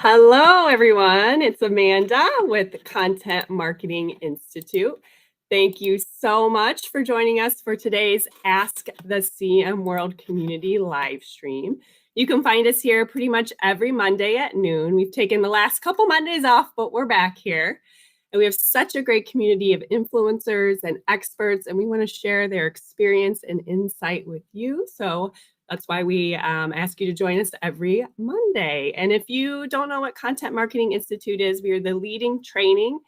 Hello, everyone. It's Amanda with the Content Marketing Institute. Thank you so much for joining us for today's Ask the CMWorld community live stream. You can find us here pretty much every Monday at noon. We've taken the last couple Mondays off, but we're back here. And we have such a great community of influencers and experts, and we want to share their experience and insight with you. So that's why we ask you to join us every Monday. And if you don't know what Content Marketing Institute is, we are the leading training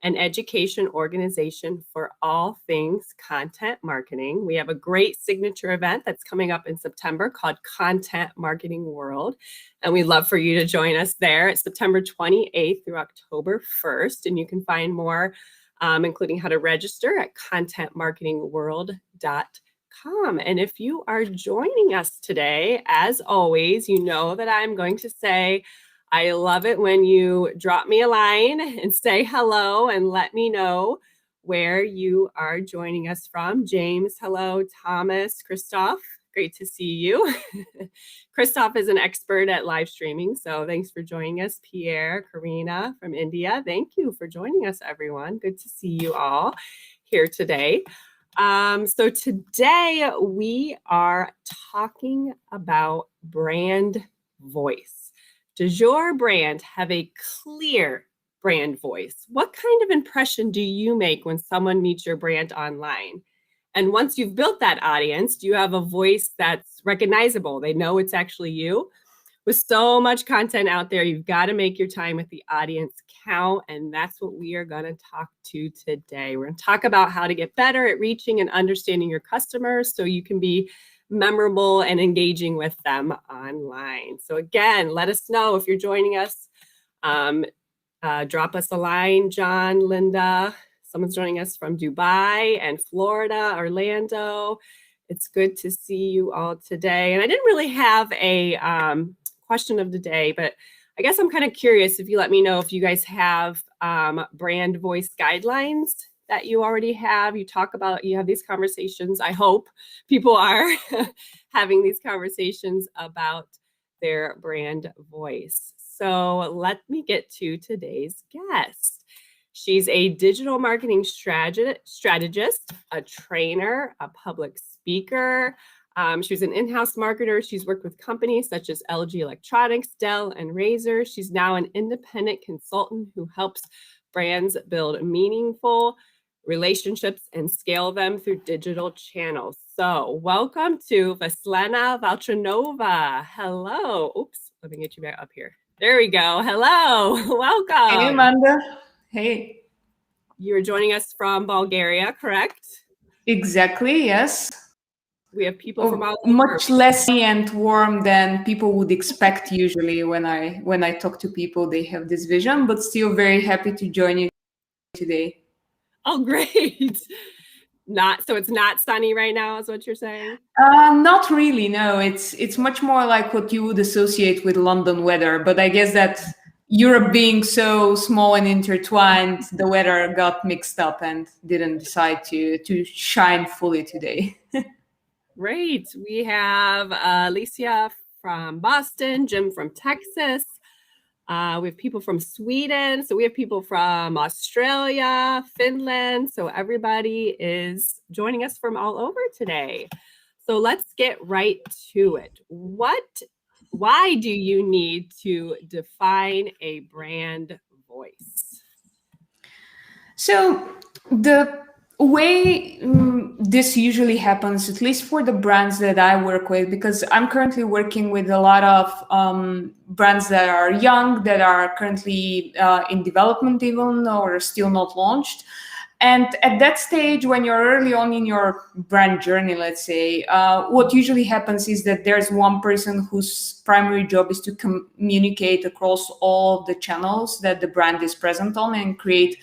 and education organization for all things content marketing. We have a great signature event that's coming up in September called Content Marketing World. And we'd love for you to join us there. It's September 28th through October 1st. And you can find more, including how to register at contentmarketingworld.com. And if you are joining us today, as always, you know that I'm going to say, I love it when you drop me a line and say hello and let me know where you are joining us from. James, hello. Thomas, Christoph, great to see you. Christoph is an expert at live streaming, so thanks for joining us. Pierre, Karina from India, thank you for joining us, everyone. Good to see you all here today. So today we are talking about brand voice. Does your brand have a clear brand voice? What kind of impression do you make when someone meets your brand online? And once you've built that audience, do you have a voice that's recognizable? They know it's actually you. With so much content out there, you've got to make your time with the audience count. And that's what we are going to talk to today. We're going to talk about how to get better at reaching and understanding your customers so you can be memorable and engaging with them online. So again, let us know if you're joining us. Drop us a line, John, Linda. Someone's joining us from Dubai and Florida, Orlando. It's good to see you all today. And I didn't really have a question of the day, but I guess I'm kind of curious if you let me know if you guys have brand voice guidelines that you already have. You have these conversations. I hope people are having these conversations about their brand voice. So let me get to today's guest. She's a digital marketing strategist, a trainer, a public speaker. She's an in-house marketer. She's worked with companies such as LG Electronics, Dell, and Razer. She's now an independent consultant who helps brands build meaningful relationships and scale them through digital channels. So welcome to Veselina Valtranova. Hello. Oops, let me get you back up here. There we go. Hello. Welcome. Hey, Amanda. Hey. You're joining us from Bulgaria, correct? Exactly, yes. We have people from all over. Much less sunny and warm than people would expect usually when I talk to people. They have this vision, but still very happy to join you today. Oh, great. So it's not sunny right now, is what you're saying? Not really, no. It's much more like what you would associate with London weather. But I guess that Europe being so small and intertwined, the weather got mixed up and didn't decide to shine fully today. Great. We have Alicia from Boston, Jim from Texas. We have people from Sweden. So we have people from Australia, Finland. So everybody is joining us from all over today. So let's get right to it. Why do you need to define a brand voice? So the way this usually happens, at least for the brands that I work with, because I'm currently working with a lot of brands that are young, that are currently in development even, or still not launched. And at that stage, when you're early on in your brand journey, let's say, what usually happens is that there's one person whose primary job is to communicate across all of the channels that the brand is present on and create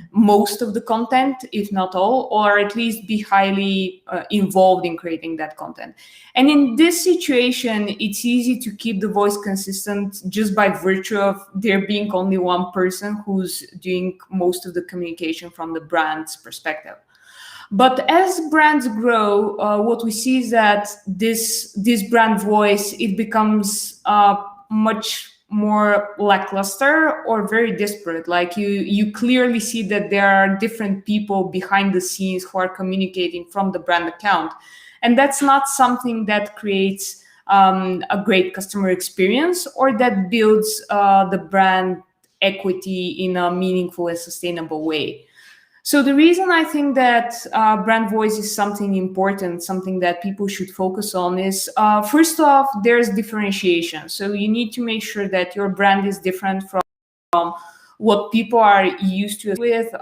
most of the content, if not all, or at least be highly involved in creating that content. And in this situation, it's easy to keep the voice consistent just by virtue of there being only one person who's doing most of the communication from the brand's perspective. But as brands grow, what we see is that this brand voice, it becomes much more lackluster or very disparate. Like you clearly see that there are different people behind the scenes who are communicating from the brand account, and that's not something that creates a great customer experience or that builds the brand equity in a meaningful and sustainable way. So the reason I think that brand voice is something important, something that people should focus on is, first off, there's differentiation. So you need to make sure that your brand is different from what people are used to with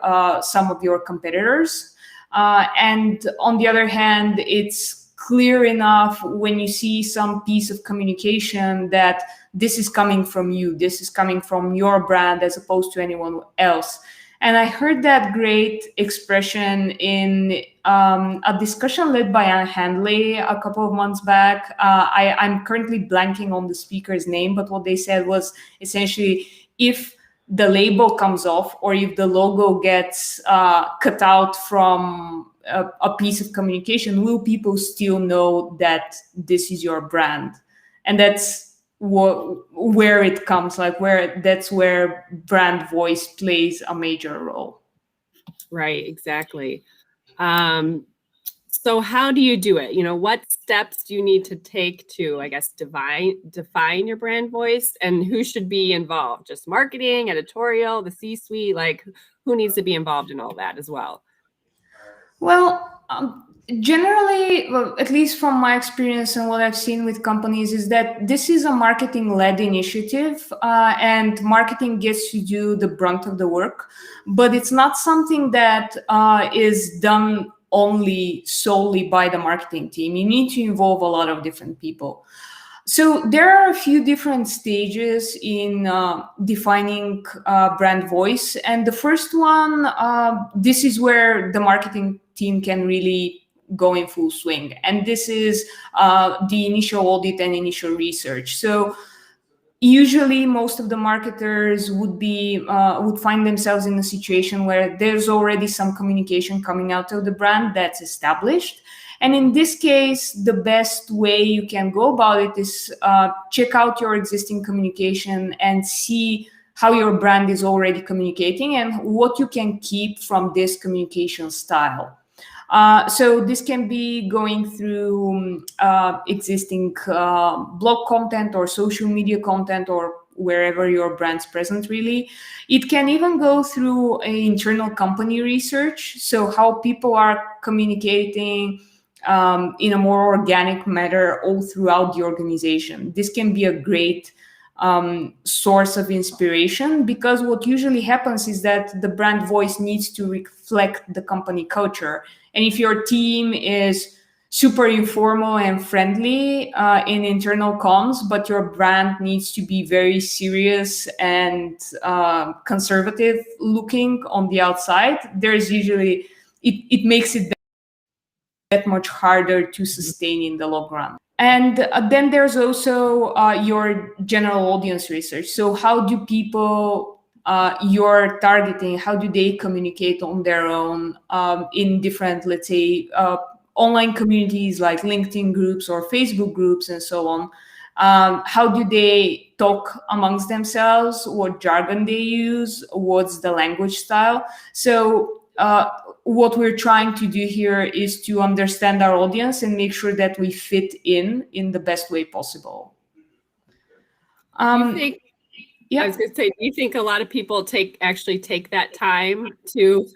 some of your competitors. And on the other hand, it's clear enough when you see some piece of communication that this is coming from you, this is coming from your brand as opposed to anyone else. And I heard that great expression in a discussion led by Anne Handley a couple of months back. I'm currently blanking on the speaker's name, but what they said was essentially, if the label comes off or if the logo gets cut out from a piece of communication, will people still know that this is your brand? And that's where it comes, like that's where brand voice plays a major role. Right, exactly. So how do you do it? What steps do you need to take to, I guess, define your brand voice, and who should be involved? Just marketing, editorial, the C-suite, like who needs to be involved in all that as well? Well, generally, well, at least from my experience and what I've seen with companies, is that this is a marketing-led initiative, and marketing gets to do the brunt of the work, but it's not something that is done only solely by the marketing team. You need to involve a lot of different people. So there are a few different stages in defining brand voice. And the first one, this is where the marketing team can really go in full swing. And this is the initial audit and initial research. So usually most of the marketers would find themselves in a situation where there's already some communication coming out of the brand that's established. And in this case, the best way you can go about it is check out your existing communication and see how your brand is already communicating and what you can keep from this communication style. So this can be going through existing blog content or social media content or wherever your brand's present, really. It can even go through internal company research. So how people are communicating in a more organic manner all throughout the organization. This can be a great source of inspiration, because what usually happens is that the brand voice needs to reflect the company culture. And if your team is super informal and friendly in internal comms, but your brand needs to be very serious and conservative looking on the outside, there's usually, it makes it that much harder to sustain in the long run. And then there's also your general audience research. So how do people you're targeting, how do they communicate on their own in different, let's say, online communities like LinkedIn groups or Facebook groups and so on? How do they talk amongst themselves? What jargon they use? What's the language style? So what we're trying to do here is to understand our audience and make sure that we fit in the best way possible. You think, yeah. I was going to say, do you think a lot of people actually take that time to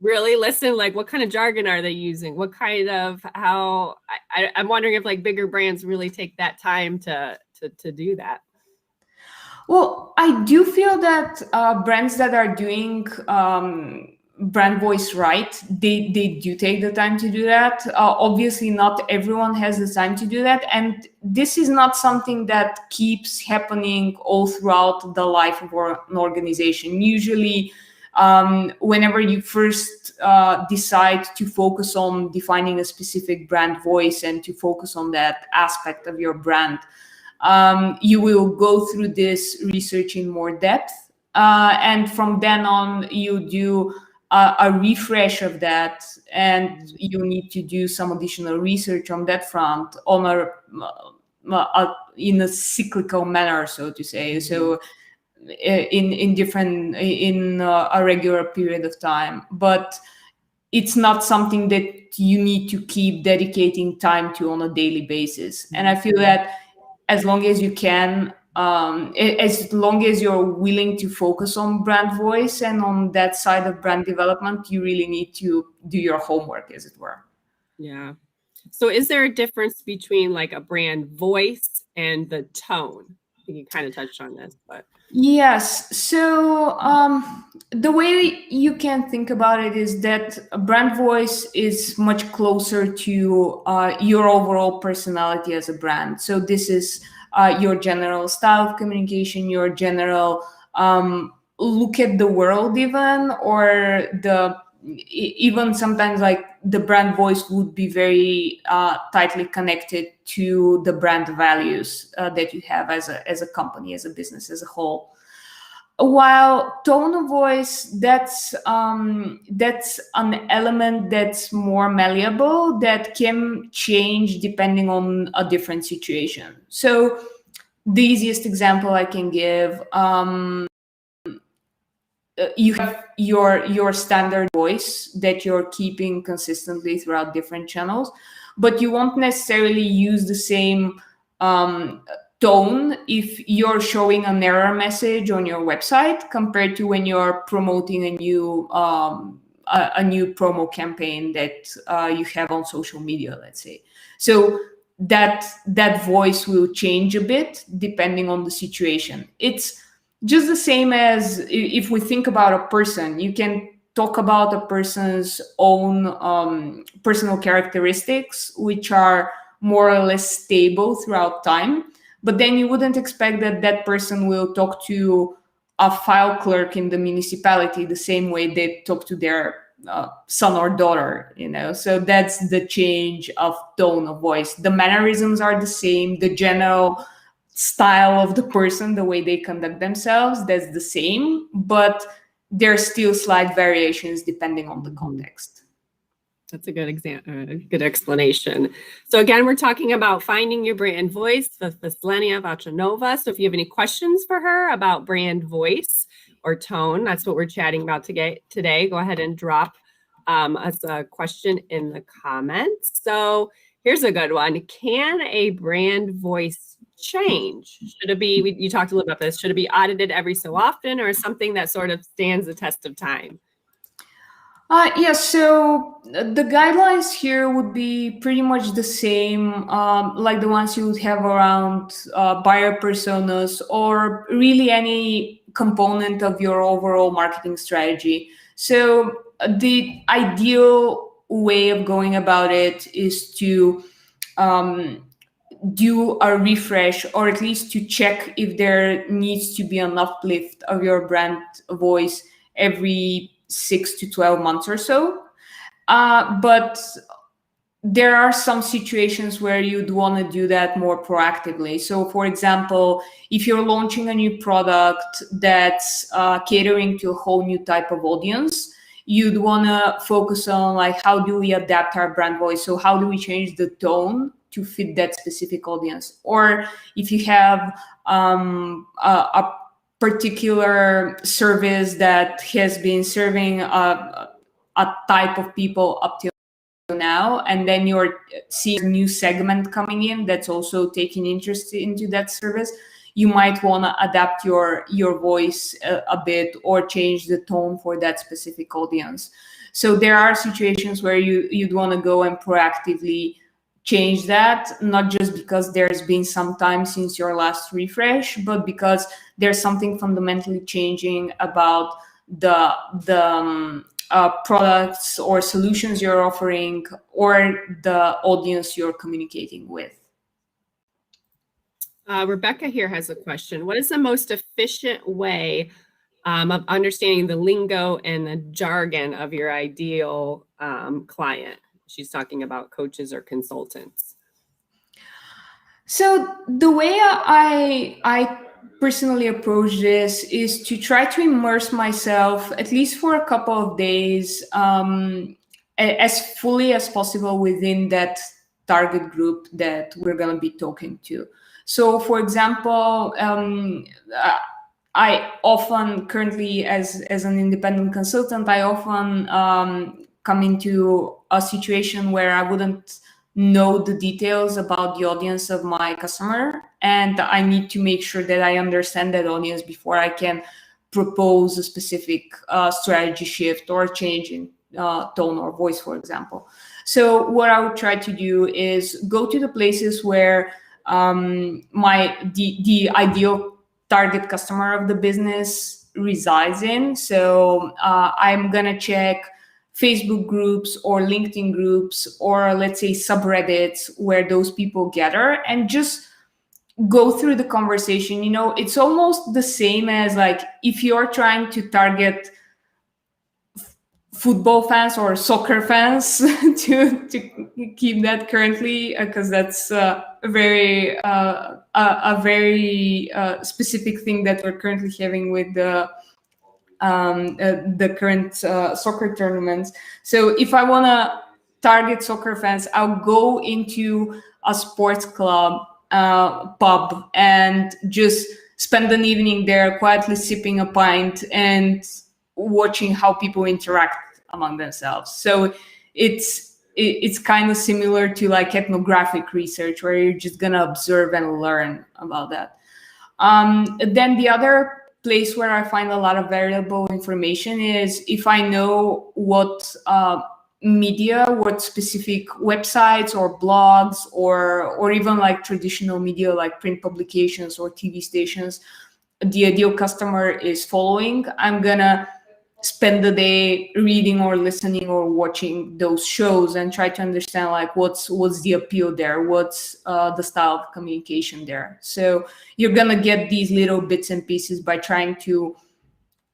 really listen? Like, what kind of jargon are they using? What kind of, I'm wondering if like bigger brands really take that time to do that. Well, I do feel that brands that are doing brand voice right, they do take the time to do that. Obviously not everyone has the time to do that, and this is not something that keeps happening all throughout the life of an organization. Usually whenever you first decide to focus on defining a specific brand voice and to focus on that aspect of your brand, you will go through this research in more depth, and from then on you do a refresh of that, and you need to do some additional research on that front on a in a cyclical manner, so to say. So in a regular period of time, but it's not something that you need to keep dedicating time to on a daily basis. And I feel that as long as you can, as long as you're willing to focus on brand voice and on that side of brand development, you really need to do your homework, as it were. Yeah. So is there a difference between like a brand voice and the tone? I think you kind of touched on this, but Yes. So the way you can think about it is that a brand voice is much closer to your overall personality as a brand. So this is your general style of communication, your general look at the world, even, or even sometimes like the brand voice would be very tightly connected to the brand values that you have as a company, as a business, as a whole. While tone of voice, that's an element that's more malleable, that can change depending on a different situation. So the easiest example I can give, you have your standard voice that you're keeping consistently throughout different channels, but you won't necessarily use the same tone if you're showing an error message on your website compared to when you're promoting a new promo campaign that you have on social media, let's say. So that voice will change a bit depending on the situation. It's just the same as if we think about a person. You can talk about a person's own personal characteristics, which are more or less stable throughout time, but then you wouldn't expect that that person will talk to a file clerk in the municipality the same way they talk to their son or daughter, so that's the change of tone of voice. The mannerisms are the same, the general style of the person, the way they conduct themselves, that's the same, but there's still slight variations depending on the context. That's a good good explanation. So again, we're talking about finding your brand voice with Svetlana Vachanova. So if you have any questions for her about brand voice or tone, that's what we're chatting about today. Go ahead and drop us a question in the comments. So here's a good one. Can a brand voice change? Should it be, you talked a little about this, should it be audited every so often, or something that sort of stands the test of time? So the guidelines here would be pretty much the same, like the ones you would have around buyer personas or really any component of your overall marketing strategy. So the ideal way of going about it is to do a refresh, or at least to check if there needs to be an uplift of your brand voice every 6 to 12 months or so. But there are some situations where you'd want to do that more proactively. So for example, if you're launching a new product that's catering to a whole new type of audience, you'd want to focus on like, how do we adapt our brand voice? So how do we change the tone to fit that specific audience? Or if you have a particular service that has been serving a type of people up till now, and then you're seeing a new segment coming in that's also taking interest into that service, you might want to adapt your voice a bit or change the tone for that specific audience. So there are situations where you'd want to go and proactively change that, not just because there's been some time since your last refresh, but because there's something fundamentally changing about the products or solutions you're offering or the audience you're communicating with. Rebecca here has a question. What is the most efficient way of understanding the lingo and the jargon of your ideal client? She's talking about coaches or consultants. So the way I personally approach this is to try to immerse myself, at least for a couple of days, as fully as possible within that target group that we're going to be talking to. So, for example, I often currently, as an independent consultant, I often come into a situation where I wouldn't know the details about the audience of my customer, and I need to make sure that I understand that audience before I can propose a specific strategy shift or change in tone or voice, for example. So what I would try to do is go to the places where the ideal target customer of the business resides in. So I'm gonna check Facebook groups or LinkedIn groups, or let's say subreddits where those people gather, and just go through the conversation. It's almost the same as like if you're trying to target football fans or soccer fans to keep that currently, because that's a very specific thing that we're currently having with the current soccer tournaments. So if I want to target soccer fans, I'll go into a sports club pub and just spend an evening there quietly sipping a pint and watching how people interact among themselves. So it's kind of similar to like ethnographic research, where you're just gonna observe and learn about that. Then the other place where I find a lot of valuable information is if I know what media, what specific websites or blogs or even like traditional media like print publications or TV stations the ideal customer is following. I'm gonna spend the day reading or listening or watching those shows and try to understand like what's the appeal there, what's the style of communication there. So you're gonna get these little bits and pieces by trying to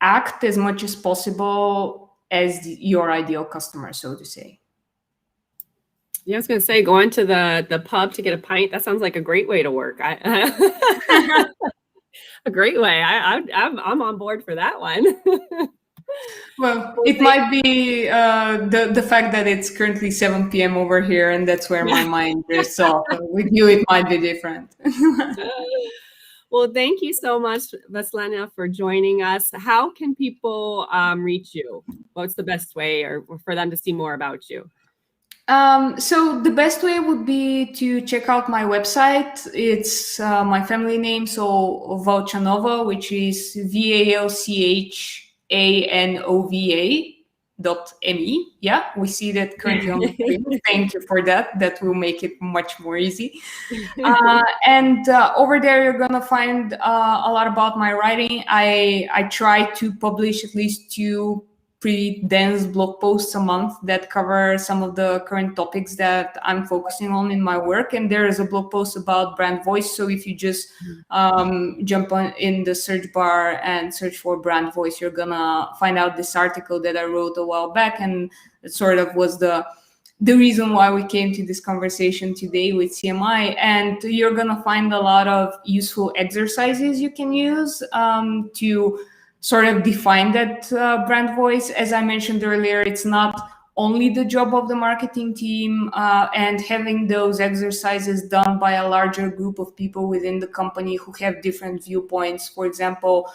act as much as possible as your ideal customer, so to say. Yeah, I was going to say, going to the pub to get a pint, that sounds like a great way to work. A great way. I'm on board for that one. Well, it might be the fact that it's currently 7 p.m. over here, and that's where my mind drifts off. With you, it might be different. Well, thank you so much, Veselina, for joining us. How can people reach you? What's the best way or for them to see more about you? So the best way would be to check out my website. It's my family name, so Valchanova, which is VALCHANOVA.me. Yeah, we see that currently on the screen. Thank you for that. That will make it much more easy. And over there, you're gonna find a lot about my writing. I try to publish at least 2 pretty dense blog posts a month that cover some of the current topics that I'm focusing on in my work. And there is a blog post about brand voice. So if you just jump on in the search bar and search for brand voice, you're gonna find out this article that I wrote a while back. And it sort of was the reason why we came to this conversation today with CMI. And you're gonna find a lot of useful exercises you can use to sort of define that brand voice. As I mentioned earlier, it's not only the job of the marketing team, and having those exercises done by a larger group of people within the company who have different viewpoints. For example,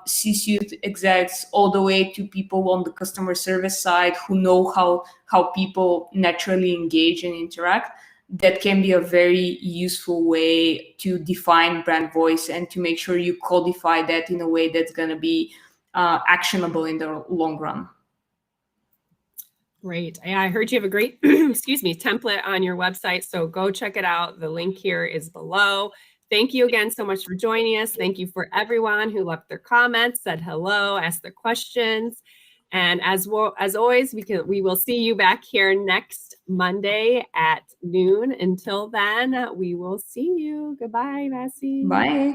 C-suite execs all the way to people on the customer service side who know how people naturally engage and interact. That can be a very useful way to define brand voice and to make sure you codify that in a way that's going to be actionable in the long run. Great. Yeah, I heard you have a great, template on your website. So go check it out. The link here is below. Thank you again so much for joining us. Thank you for everyone who left their comments, said hello, asked their questions. And as always, we will see you back here next Monday at noon. Until then, we will see you. Goodbye, Vasi. Bye.